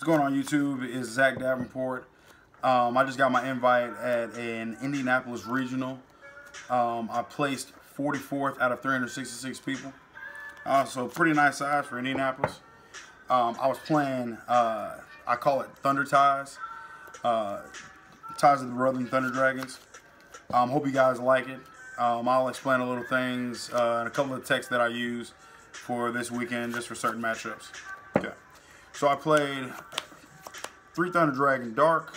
What's going on YouTube is Zach Davenport. I just got my invite at an Indianapolis regional. I placed 44th out of 366 people. So pretty nice size for Indianapolis. I was playing, I call it Thunder Ties. Ties of the Northern Thunder Dragons. Hope you guys like it. I'll explain a little things and a couple of texts that I use for this weekend just for certain matchups. Okay. So I played 3 Thunder Dragon Dark,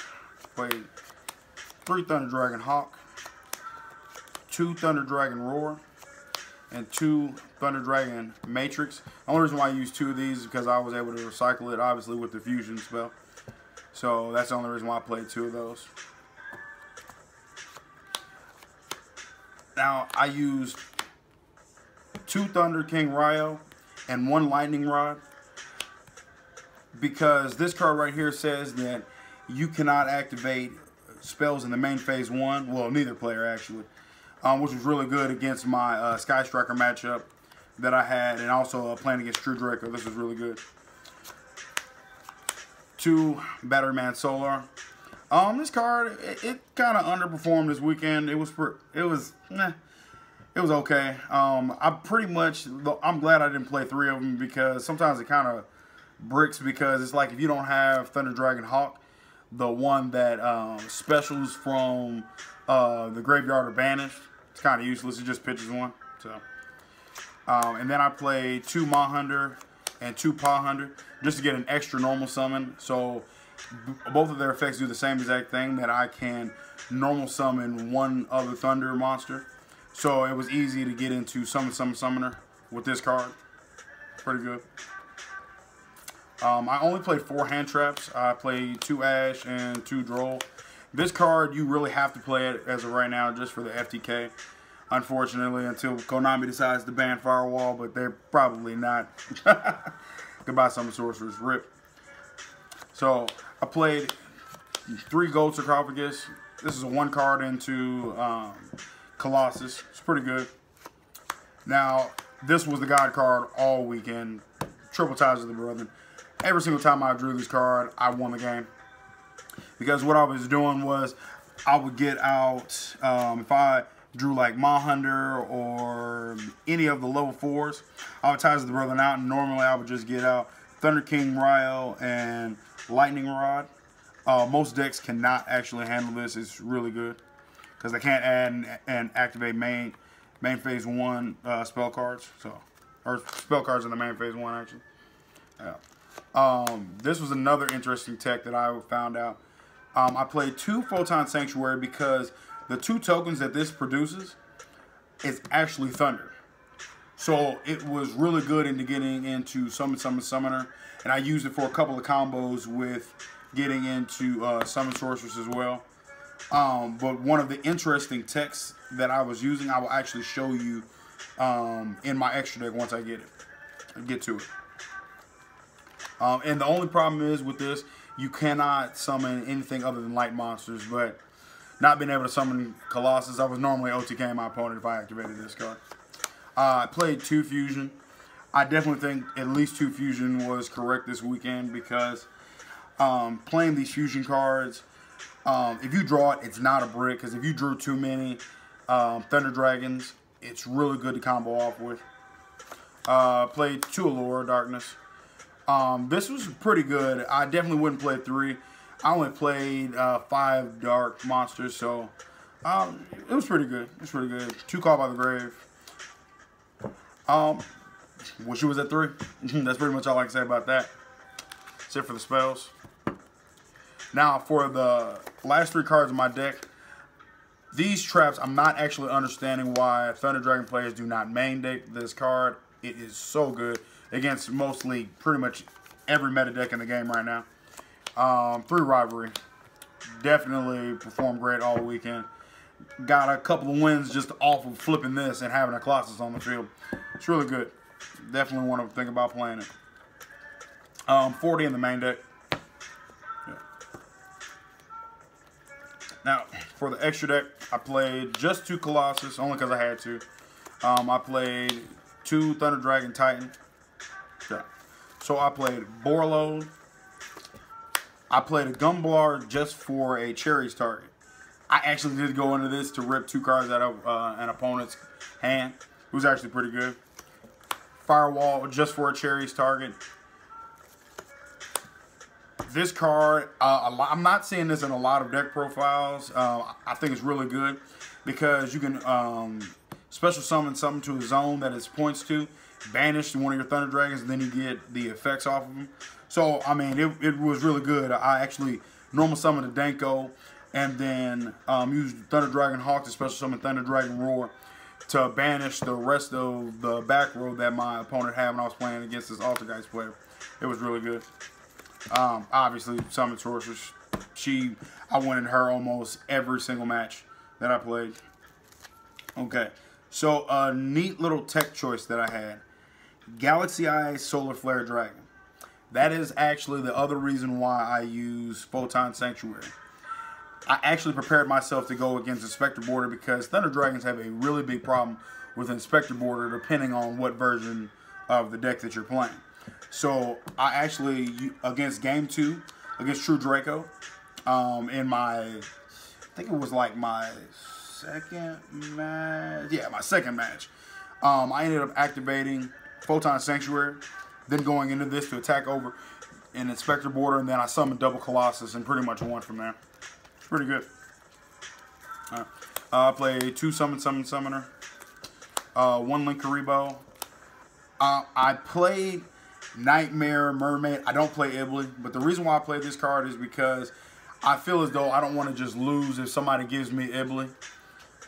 played 3 Thunder Dragon Hawk, 2 Thunder Dragon Roar, and 2 Thunder Dragon Matrix. The only reason why I used 2 of these is because I was able to recycle it, obviously, with the fusion spell. So that's the only reason why I played 2 of those. Now, I used 2 Thunder King Ryo and 1 Lightning Rod, because this card right here says that you cannot activate spells in the main phase 1. Well, neither player actually, which was really good against my Sky Striker matchup that I had, and also playing against True Draco. This was really good. 2 Battery Man Solar. This card it kind of underperformed this weekend. It was okay. I'm glad I didn't play 3 of them, because sometimes it kind of bricks, because it's like if you don't have Thunder Dragon Hawk, the one that specials from the graveyard are banished, it's kind of useless. It just pitches 1. So, and then I played 2 Maw Hunter and 2 Paw Hunter just to get an extra normal summon. So both of their effects do the same exact thing, that I can normal summon 1 other Thunder monster. So it was easy to get into Summoner with this card. Pretty good. I only played 4 hand traps. I played 2 Ash and 2 Droll. This card, you really have to play it as of right now just for the FTK. Unfortunately, until Konami decides to ban Firewall, but they're probably not. Goodbye, Summon Sorcerers. RIP. So I played 3 Gold Sarcophagus. This is a 1 card into Colossus. It's pretty good. Now, this was the God card all weekend. Triple Ties of the Brethren. Every single time I drew this card, I won the game. Because what I was doing was, I would get out, if I drew like Maw Hunter or any of the level 4s, I would Ties of the Brethren out, and normally I would just get out Thunder King Ryo and Lightning Rod. Most decks cannot actually handle this. It's really good, because they can't add and activate main phase 1 spell cards. So, or spell cards in the main phase 1 actually. Yeah. This was another interesting tech that I found out. I played 2 Photon Sanctuary, because the 2 tokens that this produces is actually Thunder. So it was really good into getting into Summoner, and I used it for a couple of combos with getting into Summon Sorceress as well. But one of the interesting techs that I was using, I will actually show you in my extra deck once I get to it. And the only problem is with this, you cannot summon anything other than light monsters. But not being able to summon Colossus, I was normally OTKing my opponent if I activated this card. I played 2 Fusion. I definitely think at least 2 Fusion was correct this weekend, because playing these Fusion cards, if you draw it, it's not a brick. Because if you drew too many Thunder Dragons, it's really good to combo off with. Played 2 Allure Darkness. This was pretty good. I definitely wouldn't play 3. I only played 5 Dark monsters, so it was pretty good. It's pretty good. 2 Call by the Grave. Wish it was at 3. That's pretty much all I can say about that. That's it for the spells. Now, for the last 3 cards in my deck, these traps, I'm not actually understanding why Thunder Dragon players do not main deck this card. It is so good against mostly pretty much every meta deck in the game right now. 3 Rivalry. Definitely performed great all weekend. Got a couple of wins just off of flipping this and having a Colossus on the field. It's really good. Definitely want to think about playing it. 40 in the main deck. Yeah. Now, for the extra deck, I played just 2 Colossus, only because I had to. I played 2 Thunder Dragon Titan. Yeah. So I played Borload, I played a Gumblar just for a Cherries target. I actually did go into this to rip 2 cards out of an opponent's hand. It was actually pretty good. Firewall just for a Cherries target. This card, I'm not seeing this in a lot of deck profiles. I think it's really good because you can special summon something to a zone that it points to, banish one of your Thunder Dragons, and then you get the effects off of them. So, I mean, it was really good. I actually normal summoned a Danko and then used Thunder Dragon Hawk to special summon Thunder Dragon Roar to banish the rest of the back row that my opponent had when I was playing against this Altergeist player. It was really good. Obviously, Summon Sorceress. I wanted her almost every single match that I played. Okay, so a neat little tech choice that I had. Galaxy Eye Solar Flare Dragon. That is actually the other reason why I use Photon Sanctuary. I actually prepared myself to go against Inspector Border because Thunder Dragons have a really big problem with Inspector Border depending on what version of the deck that you're playing. So I actually, against Game 2, against True Draco, in my, I think it was like my second match. Yeah, my second match. I ended up activating Photon Sanctuary, then going into this to attack over an Inspector Border, and then I summoned Double Colossus and pretty much won from there. It's pretty good. I played 2 Summoner, 1 Linkuriboh. I played Nightmare Mermaid. I don't play Ibly, but the reason why I play this card is because I feel as though I don't want to just lose if somebody gives me Ibly.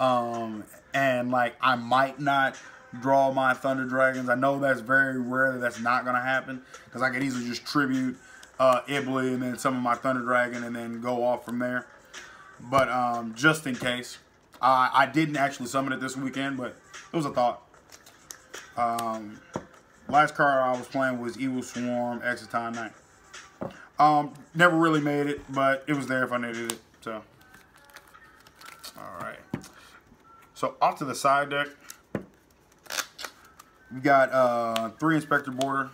And like I might not draw my Thunder Dragons. I know that's very rare that that's not going to happen because I could easily just tribute Ibly and then summon my Thunder Dragon and then go off from there. But just in case, I didn't actually summon it this weekend, but it was a thought. Last card I was playing was Evil Swarm Exciton Knight. Never really made it, but it was there if I needed it. So, all right. So off to the side deck, we got 3 Inspector Border.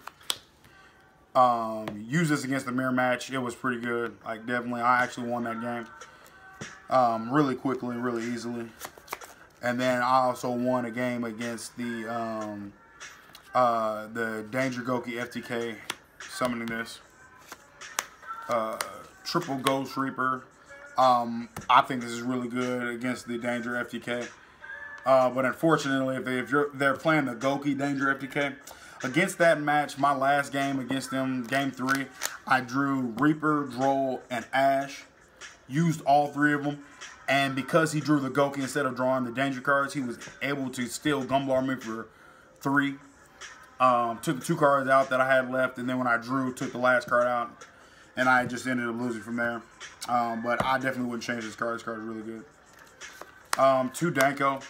Used this against the mirror match. It was pretty good. Like definitely, I actually won that game really quickly, really easily. And then I also won a game against the Danger Goki FTK, summoning this. Triple Ghost Reaper. I think this is really good against the Danger FTK. But unfortunately, if they're playing the Goki Danger FTK, against that match, my last game against them, Game 3, I drew Reaper, Droll, and Ash. Used all 3 of them. And because he drew the Goki instead of drawing the Danger cards, he was able to still Gumblar me for 3. Took the 2 cards out that I had left, and then when I drew, took the last card out, and I just ended up losing from there. But I definitely wouldn't change this card. This card is really good. 2 Danko.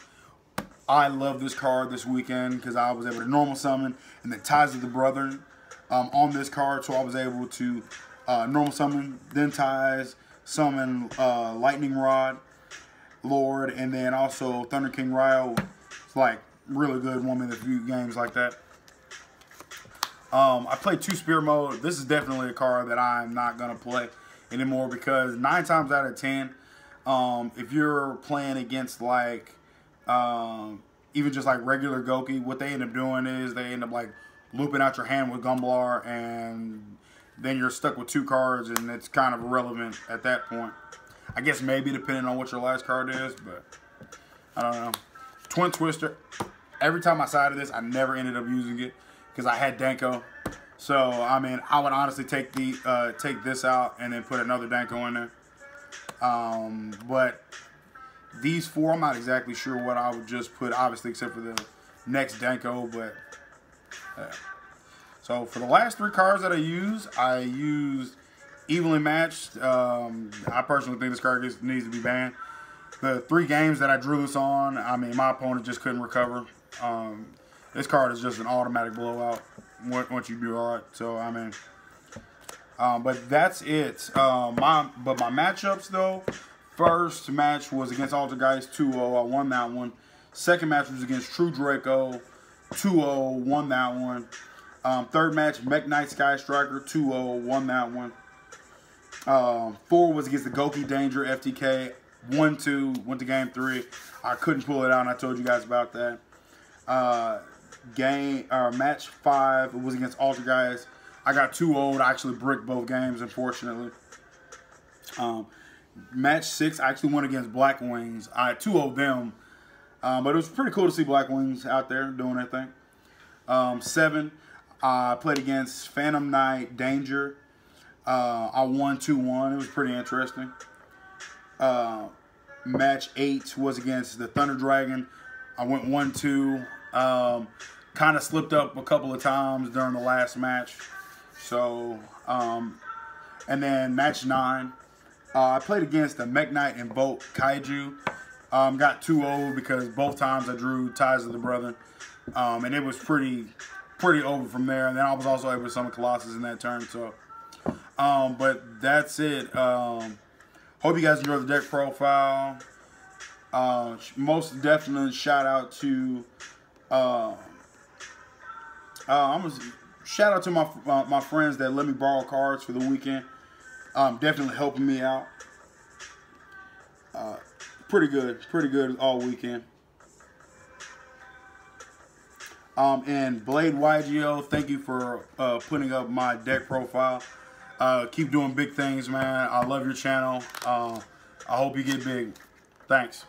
I love this card this weekend because I was able to normal summon and then Ties of the Brethren on this card, so I was able to normal summon, then Ties, summon Lightning Rod, Lord, and then also Thunder King Ryo. It's like really good, won me in a few games like that. I played 2 Spear Mode. This is definitely a card that I'm not going to play anymore because 9 times out of 10, if you're playing against like even just like regular Goki, what they end up doing is they end up like looping out your hand with Gumblar, and then you're stuck with 2 cards, and it's kind of irrelevant at that point. I guess maybe depending on what your last card is, but I don't know. Twin Twister. Every time I sided this, I never ended up using it because I had Danko. So I mean, I would honestly take this out and then put another Danko in there. But these 4, I'm not exactly sure what I would just put, obviously, except for the next Danko, but so for the last 3 cards that I used Evenly Matched. I personally think this card needs to be banned. The 3 games that I drew this on, I mean, my opponent just couldn't recover. This card is just an automatic blowout once you do all right. So, I mean, but that's it. But my matchups, though, first match was against Altergeist 2-0. I won that one. Second match was against True Draco 2-0. Won that one. Third match, Mech Knight Sky Striker 2-0. Won that one. 4 was against the Goki Danger FTK. 1-2, went to game 3. I couldn't pull it out, and I told you guys about that. Match 5 was against Alter Guys. I got too old. I actually bricked both games, unfortunately. Match 6, I actually went against Black Wings. I 2-0'd them, but it was pretty cool to see Black Wings out there doing their thing. 7, I played against Phantom Knight Danger. I won 2-1. It was pretty interesting. Match 8 was against the Thunder Dragon. I went 1-2. Kind of slipped up a couple of times during the last match. So, and then match 9, I played against the Mech Knight Invoke Kaiju. Got 2-0 because both times I drew Ties of the Brethren. And it was pretty over from there. And then I was also able to summon Colossus in that turn. So, but that's it. Hope you guys enjoyed the deck profile. Most definitely shout out to shout out to my friends that let me borrow cards for the weekend. Definitely helping me out. Pretty good all weekend. And BladeYGO, thank you for putting up my deck profile. Keep doing big things, man. I love your channel. I hope you get big. Thanks.